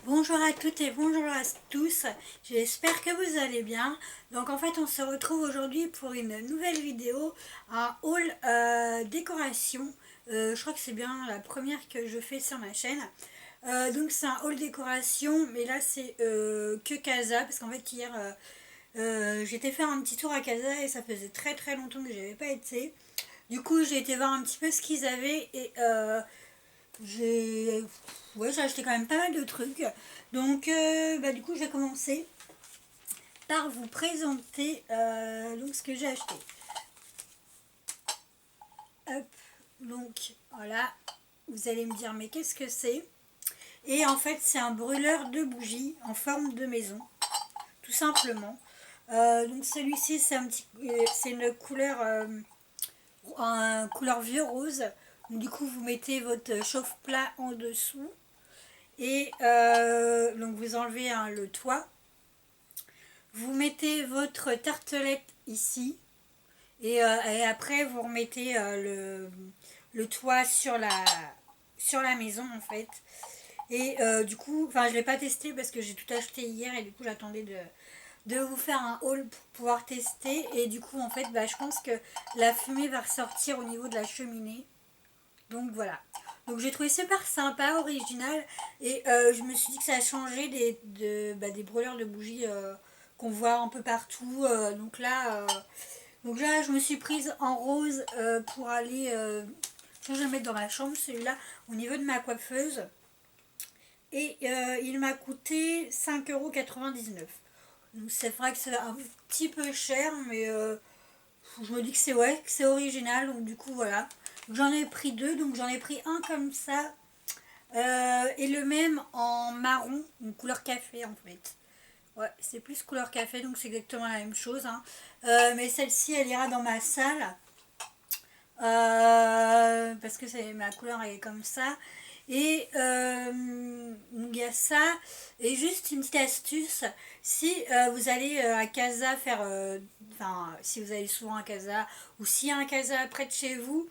Bonjour à toutes et bonjour à tous, j'espère que vous allez bien. Donc en fait on se retrouve aujourd'hui pour une nouvelle vidéo, un haul décoration. Je crois que c'est bien la première que je fais sur ma chaîne. Donc c'est un haul décoration, mais là c'est que Casa, parce qu'en fait hier j'étais faire un petit tour à Casa et ça faisait très longtemps que j'avais pas été. Du coup j'ai été voir un petit peu ce qu'ils avaient et j'ai j'ai acheté quand même pas mal de trucs. Donc du coup je vais commencer par vous présenter donc ce que j'ai acheté. Hop, donc voilà, vous allez me dire mais qu'est-ce que c'est? Et en fait c'est un brûleur de bougies en forme de maison, tout simplement. Donc celui-ci c'est une couleur couleur vieux rose. Donc, du coup vous mettez votre chauffe-plat en dessous. Et donc vous enlevez le toit. Vous mettez votre tartelette ici. Et après vous remettez le toit sur la maison en fait. Et du coup, enfin je ne l'ai pas testé parce que j'ai tout acheté hier et du coup j'attendais de vous faire un haul pour pouvoir tester. Et du coup en fait je pense que la fumée va ressortir au niveau de la cheminée. Donc voilà. Donc j'ai trouvé super sympa, original. Et je me suis dit que ça a changé des brûleurs de bougies qu'on voit un peu partout. Donc là, je me suis prise en rose pour aller... je vais le mettre dans ma chambre, celui-là, au niveau de ma coiffeuse. Et il m'a coûté 5,99 €. Donc c'est vrai que c'est un petit peu cher, mais je me dis que c'est original. Donc du coup, voilà. J'en ai pris deux, donc j'en ai pris un comme ça et le même en marron, une couleur café en fait. Ouais, c'est plus couleur café, donc c'est exactement la même chose, hein. Mais celle-ci, elle ira dans ma salle parce que ma couleur est comme ça. Et il y a ça. Et juste une petite astuce, si vous allez à Casa faire, enfin si vous allez souvent à Casa ou s'il y a un Casa près de chez vous,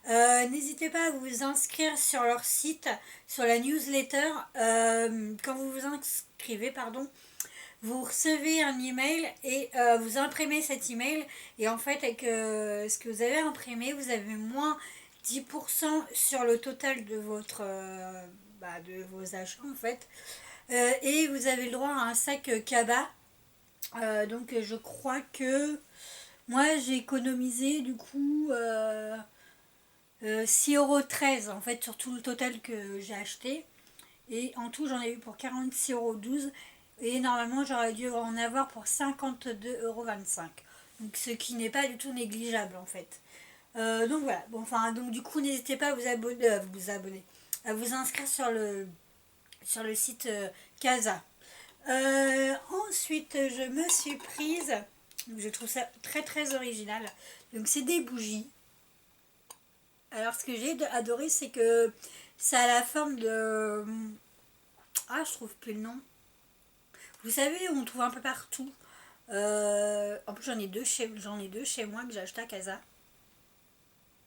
n'hésitez pas à vous inscrire sur leur site, sur la newsletter. Quand vous vous inscrivez, pardon, vous recevez un email et vous imprimez cet email. Et en fait, avec ce que vous avez imprimé, vous avez moins 10% sur le total de de vos achats en fait. Et vous avez le droit à un sac Kaba. Donc je crois que moi j'ai économisé du coup 6,13 € en fait sur tout le total que j'ai acheté. Et en tout j'en ai eu pour 46,12 €. Et normalement j'aurais dû en avoir pour 52,25 €. Donc ce qui n'est pas du tout négligeable en fait. Donc voilà, bon, enfin, donc du coup n'hésitez pas à à vous inscrire sur le site Casa. Ensuite je me suis prise, je trouve ça très original, donc c'est des bougies. Alors ce que j'ai adoré c'est que ça a la forme de... Ah, je trouve plus le nom. Vous savez, on trouve un peu partout. En plus j'en ai deux chez moi que j'ai acheté à Casa.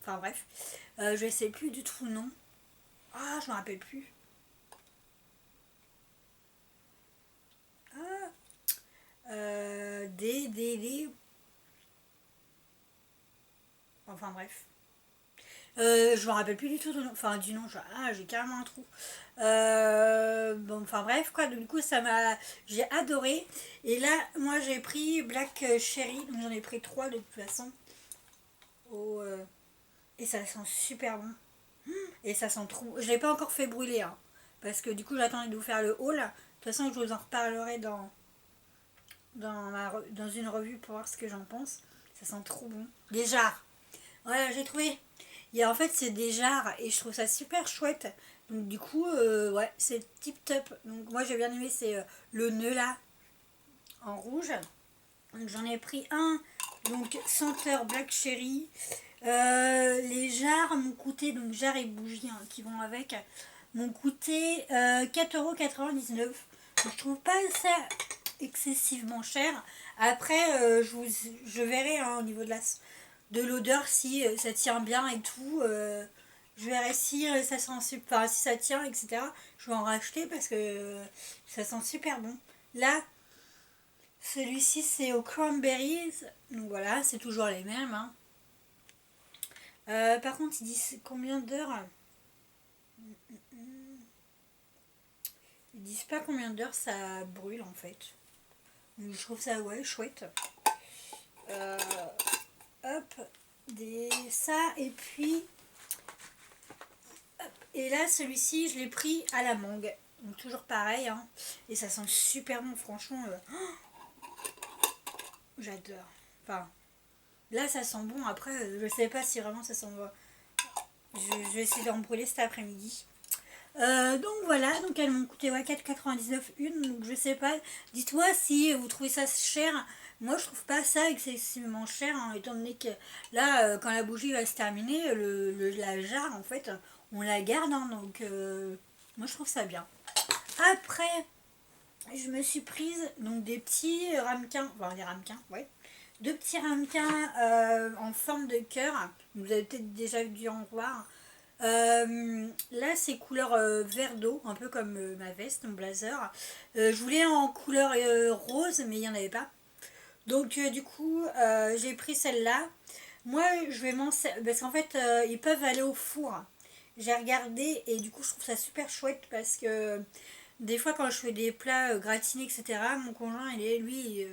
Enfin bref, je ne sais plus du tout le nom. Ah, je me rappelle plus. Ah, des... Enfin bref. Je me rappelle plus du tout du nom. Enfin du nom, j'ai carrément un trou. Bon, enfin bref, quoi. Du coup, j'ai adoré. Et là, moi j'ai pris Black Cherry. Donc j'en ai pris trois de toute façon. Oh, et ça sent super bon. Et ça sent trop... Je l'ai pas encore fait brûler, hein, parce que du coup j'attendais de vous faire le haul. De toute façon je vous en reparlerai dans une revue pour voir ce que j'en pense. Ça sent trop bon. Des jarres. Voilà, j'ai trouvé. En fait c'est des jarres et je trouve ça super chouette. Donc du coup ouais, c'est tip top. Donc moi j'ai bien aimé, c'est le nœud là en rouge. Donc j'en ai pris un, donc senteur Black Cherry. Les jarres m'ont coûté, donc jarres et bougies hein, qui vont avec, m'ont coûté 4,99 €. Je trouve pas ça excessivement cher. Après, je verrai hein, au niveau de l'odeur si ça tient bien et tout. je verrai si ça sent super, enfin, si ça tient, etc. Je vais en racheter parce que ça sent super bon. Là, celui-ci c'est au cranberries, donc voilà, c'est toujours les mêmes. Hein. Par contre, ils disent combien d'heures. Ils disent pas combien d'heures ça brûle en fait. Donc, je trouve ça ouais chouette. Hop, ça et puis hop, et là celui-ci je l'ai pris à la mangue. Donc toujours pareil hein, et ça sent super bon franchement. J'adore. Enfin là ça sent bon après je sais pas si vraiment ça sent bon. Je vais essayer d'en brûler cet après-midi. Donc voilà, donc elles m'ont coûté ouais, 4,99 une, donc je sais pas, dites-moi si vous trouvez ça cher. Moi je trouve pas ça excessivement cher, hein, étant donné que là quand la bougie va se terminer, la jarre en fait, on la garde, hein, donc moi je trouve ça bien. Après, je me suis prise donc des petits ramequins, enfin des ramequins, ouais, deux petits ramequins en forme de cœur, vous avez peut-être déjà dû en voir. Là c'est couleur vert d'eau, un peu comme ma veste, mon blazer. Je voulais en couleur rose mais il n'y en avait pas. Donc du coup j'ai pris celle-là. Moi je vais m'en servir parce qu'en fait ils peuvent aller au four. J'ai regardé et du coup je trouve ça super chouette parce que des fois quand je fais des plats gratinés etc. Mon conjoint il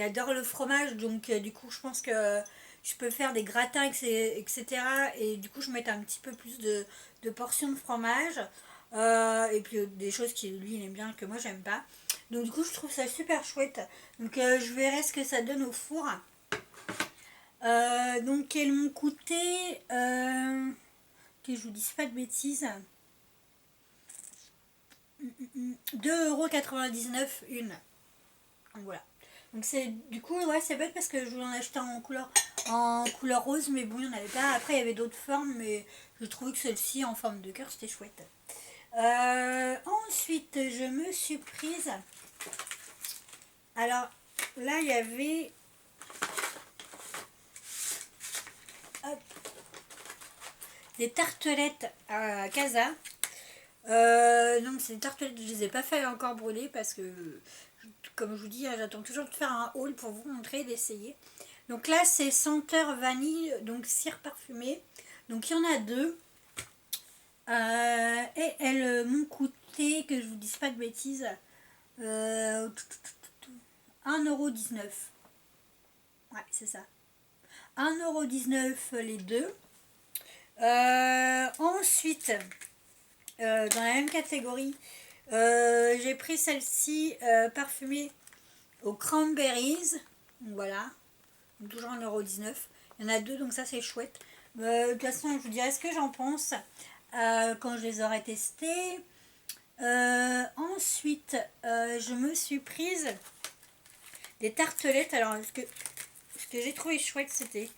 adore le fromage donc du coup je pense que je peux faire des gratins etc. Et du coup je mets un petit peu plus de portions de fromage et puis des choses qui lui il aime bien que moi j'aime pas. Donc du coup je trouve ça super chouette. Donc je verrai ce que ça donne au four. Donc elles m'ont coûté que je vous dise pas de bêtises. 2,99 € une. Donc voilà. Donc c'est du coup ouais c'est bête parce que je voulais en acheter en couleur rose mais bon il n'y en avait pas. Après il y avait d'autres formes mais je trouvais que celle-ci en forme de cœur c'était chouette. Ensuite je me suis prise. Alors là il y avait hop, des tartelettes à Casa. Donc c'est des tartelettes, je les ai pas fait encore brûler parce que comme je vous dis, j'attends toujours de faire un haul pour vous montrer, d'essayer. Donc là c'est senteur vanille, donc cire parfumée. Donc il y en a deux. Et elles m'ont coûté, que je vous dise pas de bêtises, 1,19 €. Ouais, c'est ça. 1,19 € les deux. Ensuite, dans la même catégorie, j'ai pris celle-ci parfumée aux cranberries. Donc voilà, donc toujours 1,19 €. Il y en a deux, donc ça c'est chouette. De toute façon, je vous dirai ce que j'en pense quand je les aurai testés. Ensuite, je me suis prise des tartelettes. Alors, ce que j'ai trouvé chouette, c'était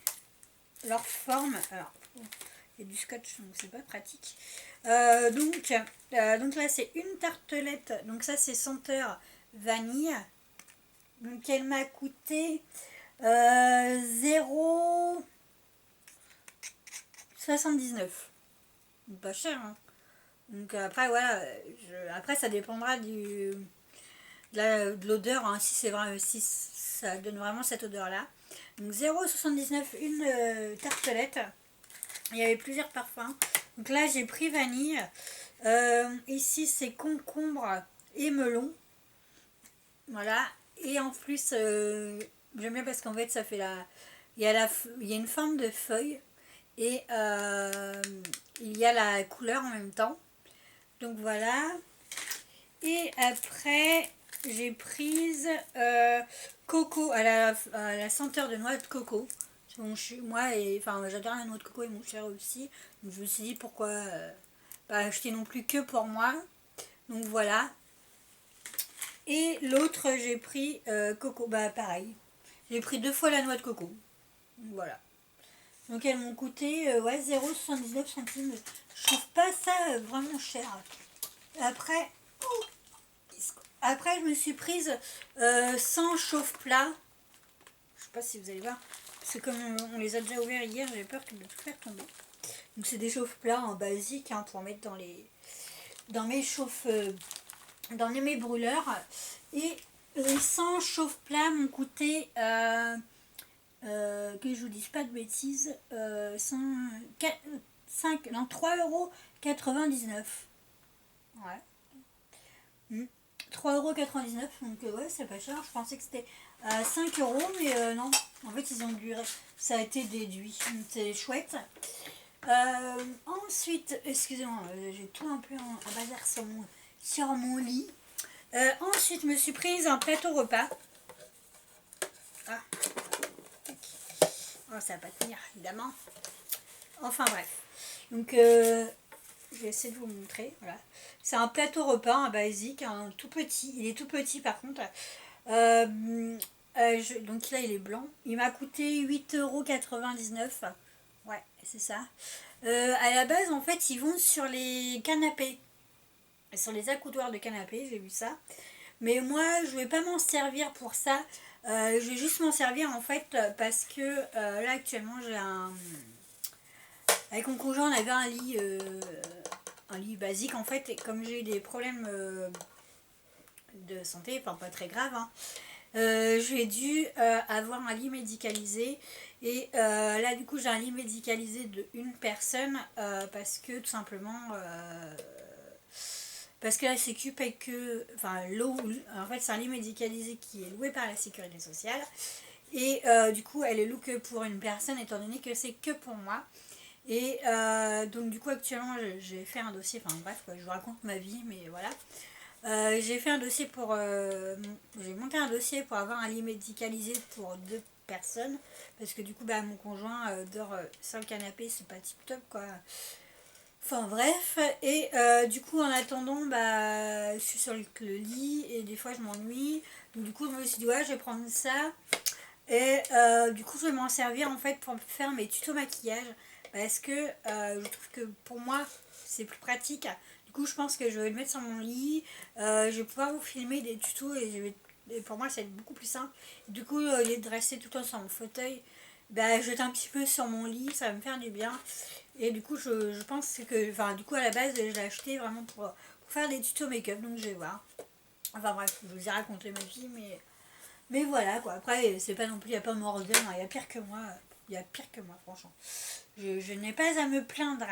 leur forme. Alors, il y a du scotch, donc c'est pas pratique. Donc là, c'est une tartelette. Donc ça, c'est senteur vanille. Donc elle m'a coûté 0,79 €. Pas cher, hein. Donc après, voilà, après ça dépendra de l'odeur, hein, si c'est vrai, si ça donne vraiment cette odeur-là. Donc 0,79 € une tartelette. Il y avait plusieurs parfums. Donc là, j'ai pris vanille. Ici, c'est concombre et melon. Voilà. Et en plus, j'aime bien parce qu'en fait, ça fait il y a une forme de feuille. Et il y a la couleur en même temps. Donc voilà. Et après, j'ai prise coco, à la senteur de noix de coco. Moi, enfin, j'adore la noix de coco et mon cher aussi. Donc je me suis dit pourquoi pas acheter non plus que pour moi. Donc voilà. Et l'autre, j'ai pris coco. Bah pareil. J'ai pris 2 fois la noix de coco. Donc voilà. Donc elles m'ont coûté ouais, 0,79 centimes. Je trouve pas ça vraiment cher. Après, je me suis prise sans chauffe-plat. Je sais pas si vous allez voir. Parce que comme on les a déjà ouverts hier, j'ai peur de tout faire tomber. Donc c'est des chauffe-plats en basique hein, pour mettre dans mes dans mes brûleurs. Et les 100 chauffe-plats m'ont coûté, que je vous dise pas de bêtises, 3,99 €. Ouais. 3,99 €, donc ouais, c'est pas cher. Je pensais que c'était 5 €, mais non. En fait, ils ont dû. Ça a été déduit. C'est chouette. Ensuite, excusez-moi, j'ai tout un peu en bazar sur mon lit. Ensuite, je me suis prise un plateau repas. Ah, oh, ça va pas tenir, évidemment. Enfin bref. Donc, je vais essayer de vous montrer. Voilà. C'est un plateau repas, un basique, un tout petit. Il est tout petit par contre. Donc là, il est blanc. Il m'a coûté 8,99 €. Ouais, c'est ça. À la base, en fait, ils vont sur les canapés. Sur les accoudoirs de canapé, j'ai vu ça. Mais moi, je vais pas m'en servir pour ça. Je vais juste m'en servir en fait parce que là actuellement j'ai un... Avec mon conjoint, on avait un lit basique en fait. Et comme j'ai eu des problèmes de santé, enfin pas très graves, hein, j'ai dû avoir un lit médicalisé. Et là du coup j'ai un lit médicalisé de une personne parce que tout simplement... parce que la Sécu paye que... Enfin, en fait, c'est un lit médicalisé qui est loué par la Sécurité sociale. Et du coup, elle est louée que pour une personne, étant donné que c'est que pour moi. Et donc, du coup, actuellement, j'ai fait un dossier... Enfin, bref, quoi, je vous raconte ma vie, mais voilà. J'ai fait un dossier pour... j'ai monté un dossier pour avoir un lit médicalisé pour 2 personnes. Parce que du coup, bah, mon conjoint dort sur le canapé, c'est pas tip top, quoi. Enfin bref, et du coup en attendant, bah, je suis sur le lit et des fois je m'ennuie. Donc du coup je me suis dit ouais je vais prendre ça. Et du coup je vais m'en servir en fait pour faire mes tutos maquillage. Parce que je trouve que pour moi c'est plus pratique. Du coup je pense que je vais le mettre sur mon lit. Je vais pouvoir vous filmer des tutos et pour moi ça va être beaucoup plus simple. Du coup au lieu de rester tout le temps sur mon fauteuil, bah, je vais être un petit peu sur mon lit, ça va me faire du bien. Et du coup, je pense que... Enfin, du coup, à la base, je l'ai acheté vraiment pour faire des tutos make-up. Donc, je vais voir. Enfin, bref, je vous ai raconté ma vie, mais voilà, quoi. Après, c'est pas non plus... Il n'y a pas mort d'homme, hein, il y a pire que moi. Il y a pire que moi, franchement. Je n'ai pas à me plaindre.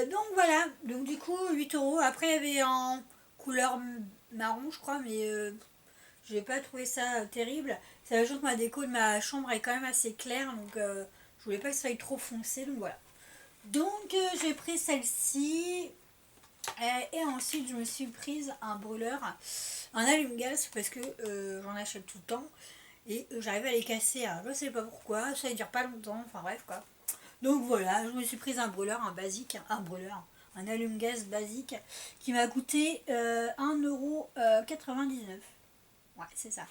Donc, voilà. Donc, du coup, 8 €. Après, il y avait en couleur marron, je crois, mais... je n'ai pas trouvé ça terrible. Sachant que ma déco de ma chambre est quand même assez claire, donc je voulais pas que ça soit trop foncé, donc voilà. Donc j'ai pris celle-ci et ensuite je me suis prise un brûleur, un allume-gaz parce que j'en achète tout le temps et j'arrive à les casser, hein. Je sais pas pourquoi, ça ne dure pas longtemps, enfin bref quoi. Donc voilà, je me suis prise un brûleur, un basique, un brûleur, un allume-gaz basique qui m'a coûté 1,99 €. Ouais, c'est ça.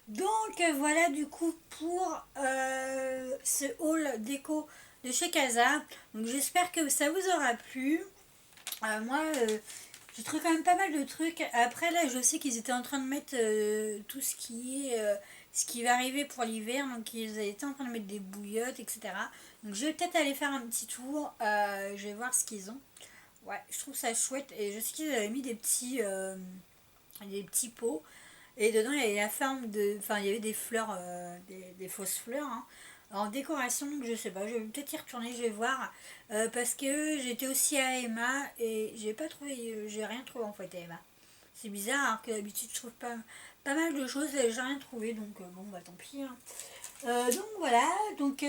Donc voilà du coup pour ce haul déco de chez Casa. Donc j'espère que ça vous aura plu. Moi j'ai trouvé quand même pas mal de trucs. Après là je sais qu'ils étaient en train de mettre tout ce qui va arriver pour l'hiver. Donc ils étaient en train de mettre des bouillottes, etc. Donc je vais peut-être aller faire un petit tour. Je vais voir ce qu'ils ont. Ouais, je trouve ça chouette. Et je sais qu'ils avaient mis des petits pots. Et dedans, il y avait la forme de... Enfin, il y avait des fleurs, des fausses fleurs, hein, en décoration. Donc, je sais pas, je vais peut-être y retourner, je vais voir. Parce que j'étais aussi à Emma et j'ai pas trouvé... j'ai rien trouvé en fait à Emma. C'est bizarre, alors que d'habitude, je trouve pas mal de choses. J'ai rien trouvé, donc bon, bah tant pis. Hein. Donc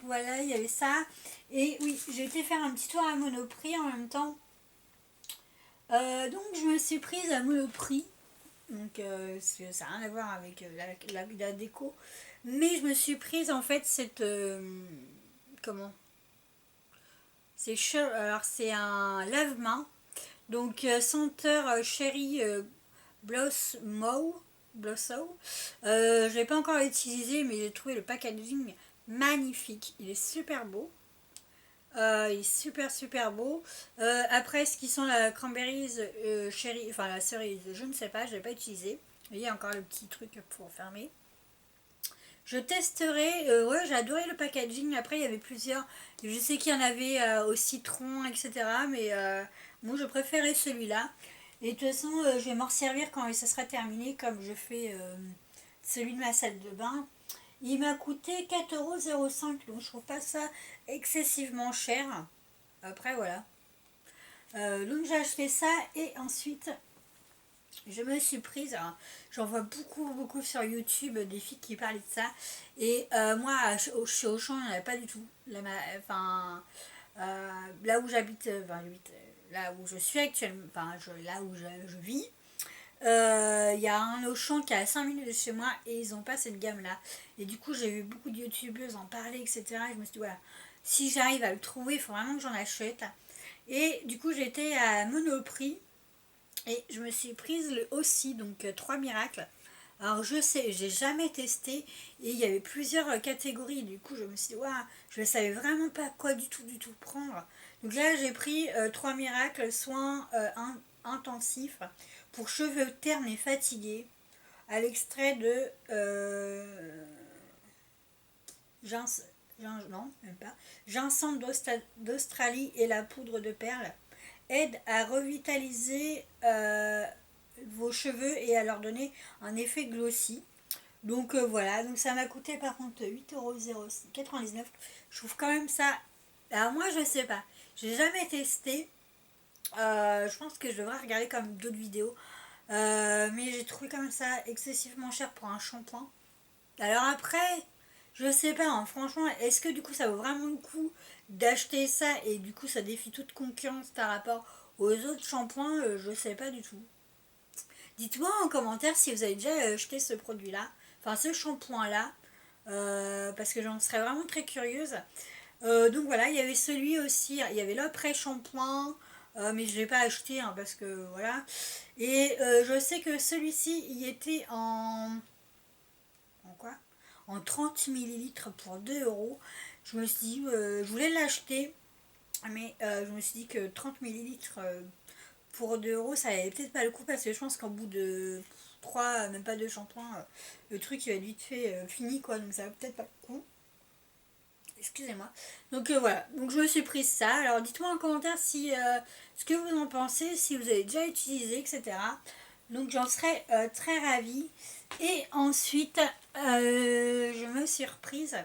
voilà, il y avait ça. Et oui, j'ai été faire un petit tour à Monoprix en même temps. Donc, je me suis prise à Monoprix. Donc ça n'a rien à voir avec la déco. Mais je me suis prise en fait cette... comment alors c'est un lave-main. Donc senteur Cherry Blossom. Je l'ai pas encore utilisé mais j'ai trouvé le packaging magnifique. Il est super beau. Il est super beau. Après, ce qui sont la cranberries cherry, enfin la cerise, je ne sais pas, je ne l'ai pas utilisé. Il y a encore le petit truc pour fermer. Je testerai, ouais j'ai adoré le packaging, après il y avait plusieurs, je sais qu'il y en avait au citron etc. Mais moi je préférais celui-là. Et de toute façon je vais m'en servir quand ça sera terminé comme je fais celui de ma salle de bain. Il m'a coûté 4,05 €, donc je trouve pas ça excessivement cher. Après voilà. Donc j'ai acheté ça et ensuite je me suis prise, j'en vois beaucoup sur YouTube des filles qui parlaient de ça. Et moi chez Auchan il n'y en avait pas du tout. Là où j'habite, là où je suis actuellement, là où je vis, il y a un Auchan qui est à 5 minutes de chez moi et ils n'ont pas cette gamme là. Et du coup j'ai vu beaucoup de youtubeuses en parler etc. Et je me suis dit voilà, si j'arrive à le trouver il faut vraiment que j'en achète. Et du coup j'étais à Monoprix et je me suis prise le aussi, donc 3 miracles. Alors je sais, j'ai jamais testé et il y avait plusieurs catégories. Du coup je me suis dit, waouh, je ne savais vraiment pas quoi du tout prendre. Donc là j'ai pris 3 miracles, soins intensifs pour cheveux ternes et fatigués, à l'extrait de non, même pas, ginseng d'Australie et la poudre de perles aide à revitaliser vos cheveux et à leur donner un effet glossy. Donc voilà, donc ça m'a coûté par contre 8,99 €. Je trouve quand même ça. Alors moi je sais pas, j'ai jamais testé. Je pense que je devrais regarder comme d'autres vidéos. Mais j'ai trouvé quand même ça excessivement cher pour un shampoing. Alors après, je sais pas, hein, franchement, est-ce que du coup ça vaut vraiment le coup d'acheter ça et du coup ça défie toute concurrence par rapport aux autres shampoings, je sais pas du tout. Dites-moi en commentaire si vous avez déjà acheté ce produit-là, enfin ce shampoing-là, parce que j'en serais vraiment très curieuse. Donc voilà, il y avait celui aussi, il y avait l'après-shampoing, mais je ne l'ai pas acheté hein, parce que voilà. Et je sais que celui-ci, il était en quoi? En 30 millilitres pour 2 €. Je me suis dit, je voulais l'acheter, mais je me suis dit que 30 millilitres pour 2 €, ça n'avait peut-être pas le coup parce que je pense qu'en bout de 3 même pas 2 shampoings, le truc il va être vite fait fini quoi, donc ça va peut-être pas le coup. Excusez-moi. Donc voilà, donc je me suis prise ça. Alors dites-moi en commentaire si ce que vous en pensez, si vous avez déjà utilisé, etc. Donc j'en serais très ravie. Et ensuite, je me suis reprise.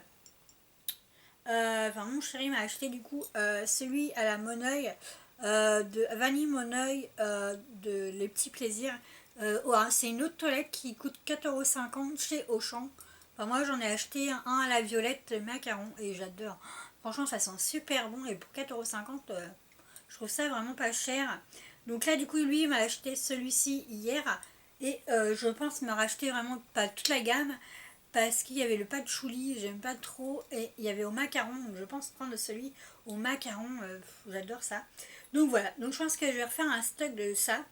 Enfin, mon chéri m'a acheté du coup celui à la Moneuil, de Vanille Moneuil, de Les Petits Plaisirs. Ouais, c'est une autre toilette qui coûte 4,50 € chez Auchan. Enfin, moi j'en ai acheté un à la violette macaron et j'adore. Franchement, ça sent super bon et pour 4,50 €, je trouve ça vraiment pas cher. Donc là, du coup, lui il m'a acheté celui-ci hier et je pense me racheter vraiment pas toute la gamme parce qu'il y avait le patchouli, j'aime pas trop, et il y avait au macaron, donc je pense prendre celui au macaron, j'adore ça. Donc voilà, donc je pense que je vais refaire un stock de ça.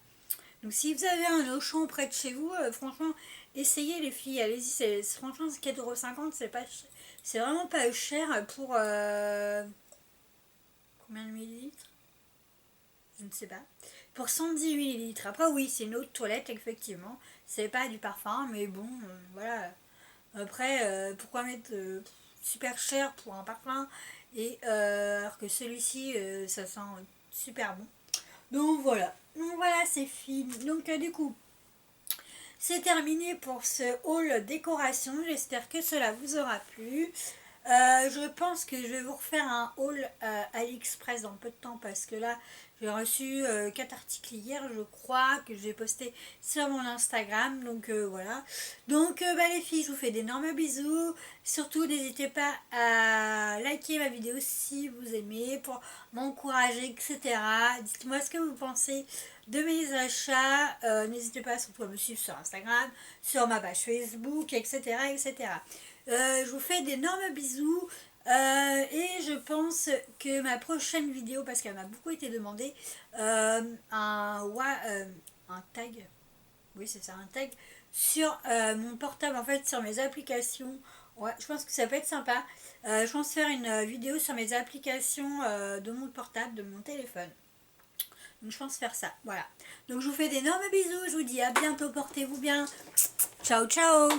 Donc si vous avez un Auchan près de chez vous, franchement, essayez les filles, allez-y, franchement c'est 4,50 €, c'est vraiment pas cher pour combien de millilitres? Je ne sais pas. Pour 110 millilitres. Après oui, c'est une autre toilette, effectivement. C'est pas du parfum, mais bon, voilà. Après, pourquoi mettre super cher pour un parfum et alors que celui-ci, ça sent super bon. Donc voilà, c'est fini. Donc du coup, c'est terminé pour ce haul décoration. J'espère que cela vous aura plu. Je pense que je vais vous refaire un haul AliExpress dans peu de temps parce que là j'ai reçu 4 articles hier je crois que j'ai posté sur mon Instagram, donc voilà. Donc les filles, je vous fais d'énormes bisous, surtout n'hésitez pas à liker ma vidéo si vous aimez pour m'encourager etc. Dites-moi ce que vous pensez de mes achats, n'hésitez pas surtout à me suivre sur Instagram, sur ma page Facebook etc etc. Je vous fais d'énormes bisous et je pense que ma prochaine vidéo, parce qu'elle m'a beaucoup été demandée, un tag, oui c'est ça, un tag sur mon portable, en fait sur mes applications. Ouais, je pense que ça peut être sympa. Je pense faire une vidéo sur mes applications de mon portable, de mon téléphone. Donc je pense faire ça, voilà. Donc je vous fais d'énormes bisous, je vous dis à bientôt, portez-vous bien. Ciao ciao.